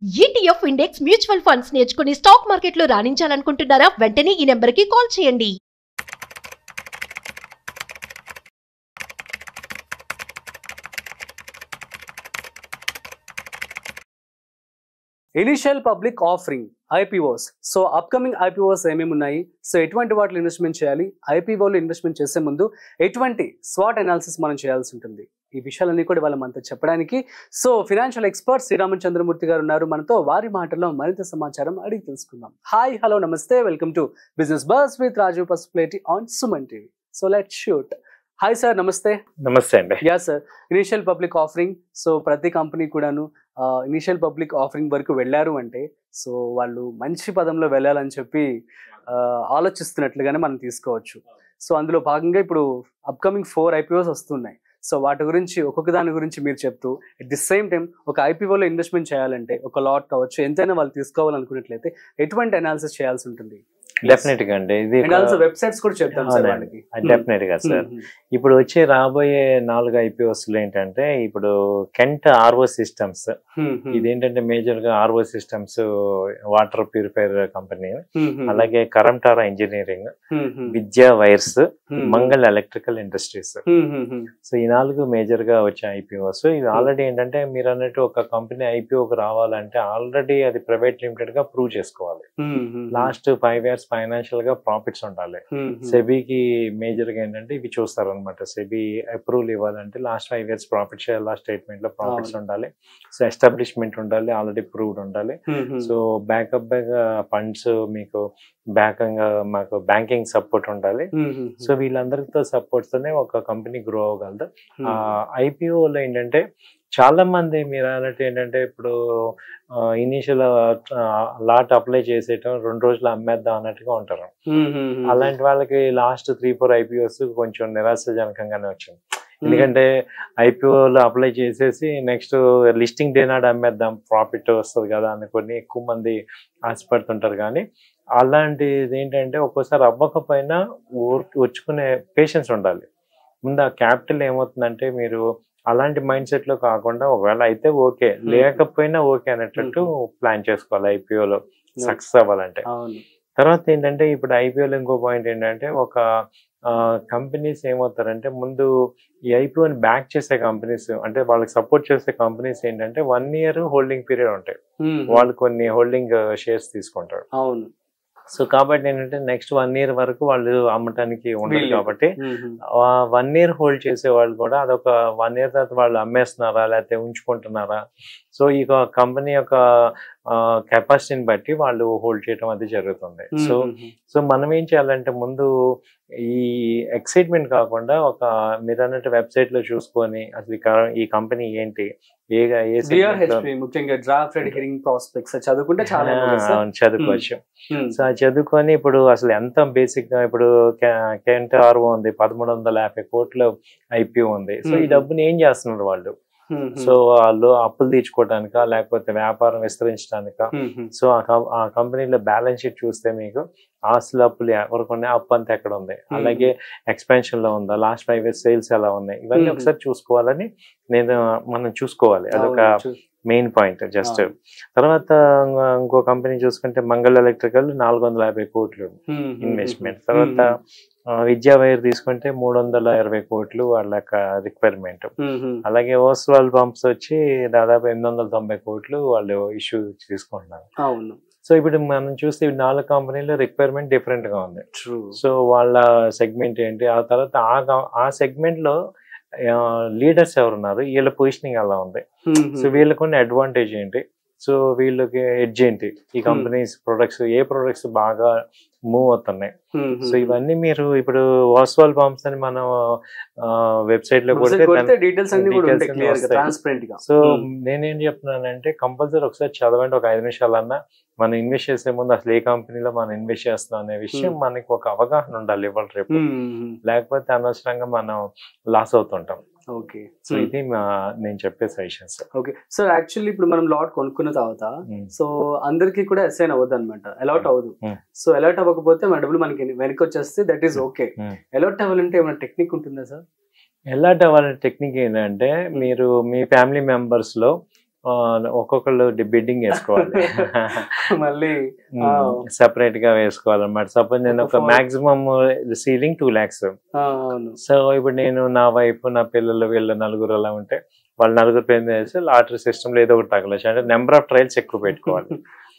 ETF index mutual funds నేర్చుకుని stock మార్కెట్లో రాణించాలనుకుంటున్నారా? వెంటనే ఈ నెంబర్కి కాల్ చేయండి. Initial public offering IPOs. So upcoming IPOs ఏమేమి ఉన్నాయి, సో ఎటువంటి వాటిలో ఇన్వెస్ట్మెంట్ చేయాలి, ఐపీఓలో ఇన్వెస్ట్మెంట్ చేసే ముందు ఎటువంటి స్వాట్ అనాలిసిస్ మనం చేయాల్సి ఉంటుంది, ఈ విషయాలన్నీ కూడా వాళ్ళ మనతో చెప్పడానికి so financial expert Sriraman Chandramurthy గారు ఉన్నారు మనతో. వారి మాటల్లో మరింత సమాచారం అడిగి తెలుసుకుందాం. హాయ్, హలో, నమస్తే, welcome to business bus with Rajiv Pasupuleti on Suman TV. So let's shoot. Hi sir, నమస్తే. నమస్తే అండి. Ya sir, initial public offering. So ప్రతి కంపెనీ కూడాను ఇనిషియల్ పబ్లిక్ ఆఫరింగ్ వరకు వెళ్ళారు అంటే సో వాళ్ళు మంచి పదంలో వెళ్ళాలని చెప్పి ఆలోచిస్తున్నట్లుగానే మనం తీసుకోవచ్చు. సో అందులో భాగంగా ఇప్పుడు అప్కమింగ్ 4 IPOs వస్తున్నాయి. సో వాటి గురించి ఒక్కొక్క దాని గురించి మీరు చెప్తూ అట్ ది సేమ్ టైం ఒక ఐపీఓలో ఇన్వెస్ట్మెంట్ చేయాలంటే ఒక లాట్ కావచ్చు ఎంతైనా వాళ్ళు తీసుకోవాలనుకున్నట్లయితే ఎటువంటి అనాలిసిస్ చేయాల్సి ఉంటుంది? డెఫినెట్ గా అండి. ఇది వెబ్సైట్స్ కూడా చెప్తాను సార్ వాళ్ళకి. డెఫినెట్ గా సార్. ఇప్పుడు వచ్చే రాబోయే 4 IPOs ఏంటంటే ఇప్పుడు కెంట్ ఆర్ఓ సిస్టమ్స్, ఇదేంటంటే మేజర్ గా RO systems water purifier company, అలాగే కరంటారా ఇంజనీరింగ్, విద్యా వైర్స్, మంగళ ఎలక్ట్రికల్ ఇండస్ట్రీస్. సో ఈ 4 మేజర్ గా వచ్చే IPOs. ఇది ఆల్రెడీ ఏంటంటే మీరు అన్నట్టు ఒక కంపెనీ ఐపీఓకి రావాలంటే ఆల్రెడీ అది ప్రైవేట్ లిమిటెడ్ గా ప్రూవ్ చేసుకోవాలి. లాస్ట్ 5 years ఫైనాన్షియల్ గా ప్రాఫిట్స్ ఉండాలి. సెబీకి మేజర్ గా ఏంటంటే ఇవి చూస్తారు అనమాట. సెబీ అప్రూవల్ ఇవ్వాలంటే last 5 years profit share last statement లో ప్రాఫిట్స్ ఉండాలి. సో ఎస్టాబ్లిష్మెంట్ ఉండాలి, ఆల్రెడీ ప్రూవ్డ్ ఉండాలి. సో బ్యాకప్ ఫండ్స్ మీకు మాకు బ్యాంకింగ్ సపోర్ట్ ఉండాలి. సో వీళ్ళందరితో సపోర్ట్ తోనే ఒక కంపెనీ గ్రో అవ్వగలదు. ఐపీఓలో ఏంటంటే చాలా మంది మీరు అన్నట్టు ఏంటంటే ఇప్పుడు ఇనీషియల్ లాట్ అప్లై చేసేయటం 2 రోజులు అమ్మేద్దాం అన్నట్టుగా ఉంటారు. అలాంటి వాళ్ళకి లాస్ట్ 3-4 IPOs కొంచెం నిరాశజనకంగానే వచ్చింది. ఎందుకంటే ఐపీఓలో అప్లై చేసేసి నెక్స్ట్ లిస్టింగ్ డే నాడు అమ్మేద్దాం ప్రాఫిట్ వస్తుంది కదా అనుకుని ఎక్కువ మంది ఆశపడుతుంటారు. కానీ అలాంటిది ఏంటంటే ఒక్కోసారి అవ్వకపోయినా వచ్చుకునే పేషెన్స్ ఉండాలి. ముందు ఆ క్యాపిటల్ ఏమవుతుందంటే మీరు అలాంటి మైండ్ సెట్ లో కాకుండా ఒకవేళ అయితే ఓకే, లేకపోయినా ఓకే అనేటట్టు ప్లాన్ చేసుకోవాలి ఐపీఓలో సక్సెస్ అవ్వాలంటే. తర్వాత ఏంటంటే ఇప్పుడు ఐపీఓలో ఇంకో పాయింట్ ఏంటంటే ఒక కంపెనీస్ ఏమవుతారంటే ముందు ఈ ఐపీఓని బ్యాక్ చేసే కంపెనీస్ అంటే వాళ్ళకి సపోర్ట్ చేసే కంపెనీస్ ఏంటంటే 1 year హోల్డింగ్ పీరియడ్ ఉంటాయి. వాళ్ళు కొన్ని హోల్డింగ్ షేర్స్ తీసుకుంటారు. అవును. సో కాబట్టి ఏంటంటే నెక్స్ట్ 1 year వరకు వాళ్ళు అమ్మటానికి ఉండదు. కాబట్టి 1 year హోల్డ్ చేసే వాళ్ళు కూడా అదొక 1 year తర్వాత వాళ్ళు అమ్మేస్తున్నారా లేకపోతే ఉంచుకుంటున్నారా, సో ఈ కంపెనీ యొక్క కెపాసిటీని బట్టి వాళ్ళు హోల్డ్ చేయడం అది జరుగుతుంది. సో మనం ఏం చేయాలంటే ముందు ఈ ఎక్సైట్మెంట్ కాకుండా ఒక మీరు అన్నట్టు వెబ్సైట్ లో చూసుకొని అసలు ఈ కంపెనీ ఏంటి, ముఖ్యంగా డ్రాఫ్ట్ హియరింగ్ ప్రాస్పెక్ట్స్ చదువుకుంటే చాలా చదువుకోవచ్చు. సో చదువుకొని ఇప్పుడు అసలు ఎంత బేసిక్ గా ఇప్పుడు కెంట్ ఆర్ఓ ఉంది, 1350 కోట్ల ఐపీఓ ఉంది. సో ఈ డబ్బుని ఏం చేస్తున్నారు వాళ్ళు? సో వాళ్ళు అప్పులు తీర్చుకోవడానిక లేకపోతే వ్యాపారం విస్తరించడానిక? సో ఆ కంపెనీలో బ్యాలెన్స్ షీట్ చూస్తే మీకు ఆస్తులు అప్పులు ఎవరికి ఉన్నాయి, అప్పు అంతా ఎక్కడ ఉంది, అలాగే ఎక్స్పాన్షన్ లో ఉందా, లాస్ట్ 5 years సేల్స్ ఎలా ఉన్నాయి, ఇవన్నీ ఒకసారి చూసుకోవాలని మనం చూసుకోవాలి. అదొక మెయిన్ పాయింట్. జస్ట్ తర్వాత ఇంకో కంపెనీ చూసుకుంటే మంగళ ఎలక్ట్రికల్ 450 కోట్లు ఇన్వెస్ట్మెంట్. తర్వాత విద్యా వైర్ తీసుకుంటే 320 కోట్లు వాళ్ళ రిక్వైర్మెంట్. అలాగే ఓస్వాల్ పంప్స్ వచ్చి దాదాపు 890 కోట్లు వాళ్ళు ఇష్యూ తీసుకుంటున్నారు. సో ఇప్పుడు మనం చూస్తే 4 కంపెనీలు రిక్వైర్మెంట్ డిఫరెంట్ గా ఉంది. సో వాళ్ళ సెగ్మెంట్ ఏంటి, ఆ తర్వాత ఆ సెగ్మెంట్ లో లీడర్స్ ఎవరున్నారు, వీళ్ళ పొజిషనింగ్ ఎలా ఉంది, సో వీళ్ళకు ఉన్న అడ్వాంటేజ్ ఏంటి, సో వీళ్ళకి ఎడ్జ్ ఏంటి, ఈ కంపెనీస్ ప్రొడక్ట్స్ ఏ ప్రొడక్ట్స్ బాగా మూవ్ అవుతున్నాయి. సో ఇవన్నీ మీరు ఇప్పుడు ఓస్వాల్ పంప్స్ అని మనం వెబ్సైట్ లో సో నేనేం చెప్తున్నానంటే కంపల్సరీ ఒకసారి చదవండి, ఒక 5 నిమిషాలన్నా. మనం ఇన్వెస్ట్ చేసే ముందు అసలు ఏ కంపెనీలో మనం ఇన్వెస్ట్ చేస్తున్నాం అనే విషయం మనకి ఒక అవగాహన ఉండాలి ఇవాళ రేపు. లేకపోతే అనవసరంగా మనం లాస్ అవుతుంటాం. ఓకే, సో ఇది నేను చెప్పే సజెషన్స్. ఓకే సార్, యాక్చువల్లీ ఇప్పుడు మనం లాట్ కొనుక్కున్న తర్వాత సో అందరికి కూడా అసైన్ అవ్వదు అనమాట, అలాట్ అవ్వదు. సో అలాట్ అవ్వకపోతే మన డబ్బులు మనకి వెనక్కి వచ్చేస్తే దట్ ఈస్ ఓకే. అలాట్ అవ్వాలంటే ఏమైనా టెక్నిక్ ఉంటుందా సార్? అలాట్ అవ్వాలంటే టెక్నిక్ ఏంటంటే మీరు మీ ఫ్యామిలీ మెంబర్స్ లో ఒక్కొక్కళ్ళు బిడ్డింగ్ వేసుకోవాలి, మళ్ళీ సెపరేట్ గా వేసుకోవాలన్నమాట. సపోజ్ నేను ఒక మాక్సిమం సీలింగ్ 2 lakhs. సో ఇప్పుడు నేను నా వైఫ్ నా పిల్లలు వీళ్ళ నలుగురు అలా ఉంటే వాళ్ళ నలుగురు పేరు వేసి లాటరీ సిస్టమ్ లో ఏదో ఒకటి తగలచ్చు. అంటే నెంబర్ ఆఫ్ ట్రయల్స్ ఎక్కువ పెట్టుకోవాలి.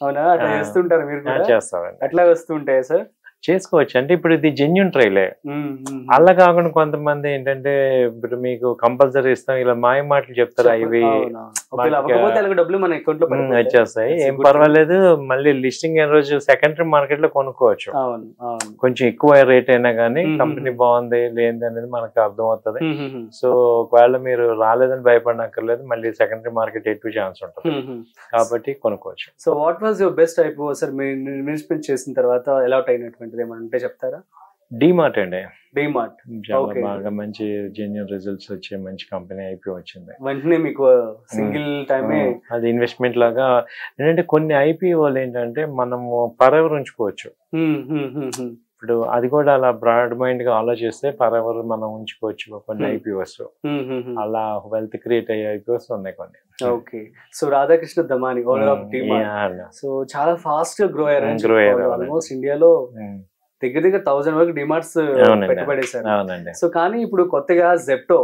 అవునా, అట్లా చేస్తుంటారు మీరు? చేస్తామండి. అట్లా వస్తుంటాయి సార్, చేసుకోవచ్చు. అంటే ఇప్పుడు ఇది జెన్యూన్ ట్రైలే. అలా కాకుండా కొంతమంది ఏంటంటే ఇప్పుడు మీకు కంపల్సరీ ఇస్తాం ఇలా మాయ మాటలు చెప్తారు, ఇవి వచ్చేస్తాయి, ఏం పర్వాలేదు, మళ్ళీ లిస్టింగ్ అయిన రోజు సెకండరీ మార్కెట్ లో కొనుక్కోవచ్చు. కొంచెం ఎక్కువ రేట్ అయినా కానీ కంపెనీ బాగుంది లేనిది అనేది మనకు అర్థం అవుతుంది. సో ఒకవేళ మీరు రాలేదని భయపడనక్కర్లేదు, మళ్ళీ సెకండరీ మార్కెట్ ఎక్కువ ఛాన్స్ ఉంటుంది కాబట్టి కొనుక్కోవచ్చు. So what was your best IPO sir మీరు ఇన్వెస్ట్మెంట్ చేసిన తర్వాత ఎలా అయినటువంటి ఏమంటే చెప్తారా? డిమార్ట్ అండి. డిమార్ట్ చాలా బాగా మంచి జెన్యూన్ రిజల్ట్స్ వచ్చే మంచి కంపెనీ ఐపీఓ వచ్చింది. వెంటనే మీకు సింగిల్ టైమే అది ఇన్వెస్ట్మెంట్ లాగా. ఏంటంటే కొన్ని ఐపీఓలు ఏంటంటే మనము పరెవర్ ఉంచుకోవచ్చు. ఇప్పుడు అది కూడా అలా బ్రాడ్ మైండ్ గా ఆలోచిస్తే పరెవర్ మనం ఉంచుకోవచ్చు కొన్ని ఐపీఓస్. అలా వెల్త్ క్రియేట్ అయ్యే ఐపీఓస్ ఉన్నాయి కొన్ని. Okay, so Radhakrishna Damani owner of DMart, so చాలా ఫాస్ట్ గా గ్రో అయ్యారు. ఆల్మోస్ట్ ఇండియాలో దగ్గర 1000 వరకు డిమార్ట్స్ పెట్టుబడేశారు. సో కానీ ఇప్పుడు కొత్తగా జెప్టో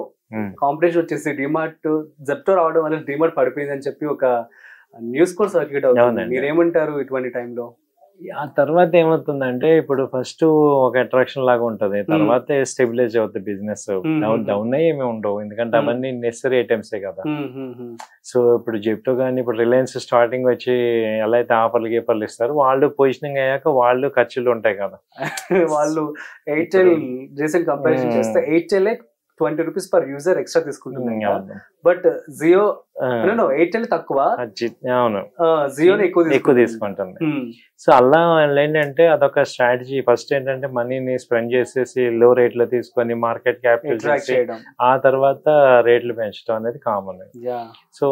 కాంపిటీషన్ వచ్చేసి డిమార్ట్ జెప్టో రావడం వల్ల డిమార్ట్ పడిపోయింది అని చెప్పి ఒక న్యూస్ కూడా సర్క్యులేట్ అవుతుంది. మీరేమంటారు ఇటువంటి టైంలో? ఆ తర్వాత ఏమవుతుందంటే ఇప్పుడు ఫస్ట్ ఒక అట్రాక్షన్ లాగా ఉంటది, తర్వాత స్టెబిలైజ్ అవుతుంది బిజినెస్. డౌన్ ఏమి ఉండవు, ఎందుకంటే అవన్నీ నెసరీ ఐటమ్సే కదా. సో ఇప్పుడు జెప్టో కానీ ఇప్పుడు రిలయన్స్ స్టార్టింగ్ వచ్చి ఎలా అయితే ఆఫర్లు గీపర్లు ఇస్తారు, వాళ్ళు పొజిషనింగ్ అయ్యాక వాళ్ళు ఖర్చులు ఉంటాయి కదా. వాళ్ళు ఎయిర్టెల్ రీసెంట్ కంపారిజన్ చేస్తే Airtel 20 rupees per user extra తీసుకుంటుంది, బట్ జియో ఎయిర్టెల్ తక్కువ, జియోని ఎక్కువ తీసుకుంటుంది. సో అలా ఏంటంటే అదొక స్ట్రాటజీ. ఫస్ట్ ఏంటంటే మనీని స్పెండ్ చేసేసి లో రేట్ లో తీసుకొని మార్కెట్ క్యాపిటల్ చేయడం, ఆ తర్వాత రేట్లు పెంచడం అనేది కామన్. సో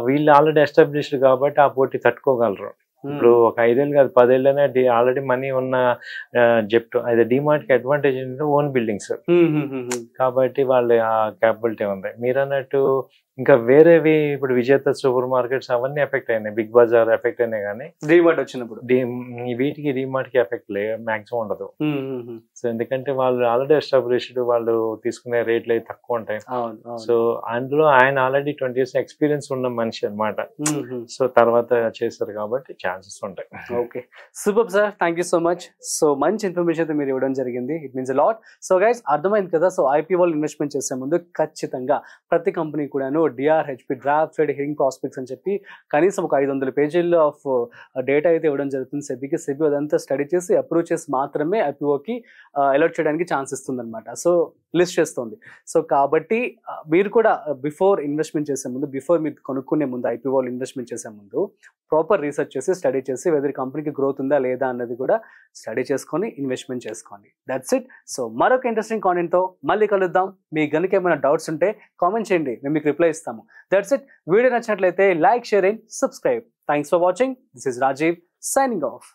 వీళ్ళు ఆల్రెడీ ఎస్టాబ్లిష్డ్ కాబట్టి ఆ పోటీ తట్టుకోగలరు. ఇప్పుడు ఒక 5 ఏళ్ళు కాదు 10 ఏళ్ళనే ఆల్రెడీ మనీ ఉన్న జెప్టో అయితే డిమార్ట్ కి అడ్వాంటేజ్ ఏంటంటే ఓన్ బిల్డింగ్స్ కాబట్టి వాళ్ళు ఆ క్యాపబిలిటీ ఉంది. మీరు అన్నట్టు ఇంకా వేరేవి ఇప్పుడు విజేత సూపర్ మార్కెట్స్ అవన్నీ ఎఫెక్ట్ అయినాయి, బిగ్ బజార్ ఎఫెక్ట్ అయినాయి, కానీ డిమార్ట్ వచ్చినప్పుడు వీటికి డిమార్ట్ కి ఎఫెక్ట్ మాక్సిమం ఉండదు. సో ఎందుకంటే వాళ్ళు ఆల్రెడీ ఎస్టాబ్లిష్డ్, వాళ్ళు తీసుకునే రేట్లు అయితే తక్కువ ఉంటాయి. సో అందులో ఆయన ఆల్రెడీ 20 years ఎక్స్పీరియన్స్ ఉన్న మనిషి అనమాట. సో తర్వాత చేశారు కాబట్టి ఛాన్సెస్ ఉంటాయి. Okay, super sir, thank you so much. So మంచి ఇన్ఫర్మేషన్ అయితే మీరు ఇవ్వడం జరిగింది, it means lot. So guys అర్థమైంది కదా. సో ఐపీఓ ఇన్వెస్ట్మెంట్ చేసే ముందు ఖచ్చితంగా ప్రతి కంపెనీ కూడాను DRHP draft side hearing prospects అని చెప్పి కనీసం ఒక 500 పేజీల్లో ఆఫ్ డేటా అయితే ఇవ్వడం జరుగుతుంది. సెబీకి సెబీ అదంతా స్టడీ చేసి అప్రూవ్ చేసి మాత్రమే ఐపీఓకి అలాట్ చేయడానికి ఛాన్స్ ఇస్తుంది అనమాట. సో లిస్ట్ చేస్తుంది. సో కాబట్టి మీరు కూడా బిఫోర్ ఇన్వెస్ట్మెంట్ చేసే ముందు, బిఫోర్ మీరు కొనుక్కునే ముందు, ఐపీఓ ఇన్వెస్ట్మెంట్ చేసే ముందు ప్రాపర్ రీసెర్చ్ చేసి స్టడీ చేసి వెదర్ కంపెనీకి గ్రోత్ ఉందా లేదా అన్నది కూడా స్టడీ చేసుకొని ఇన్వెస్ట్మెంట్ చేసుకోండి. That's it. సో మరొక ఇంట్రెస్టింగ్ కాంటెంట్తో మళ్ళీ కలుద్దాం. మీకు గనుక ఏమైనా డౌట్స్ ఉంటే కామెంట్ చేయండి, మేము మీకు రిప్లై ఇస్తాము. That's it. వీడియో నచ్చినట్లయితే like, share and subscribe. Thanks for watching. This is Rajiv signing of.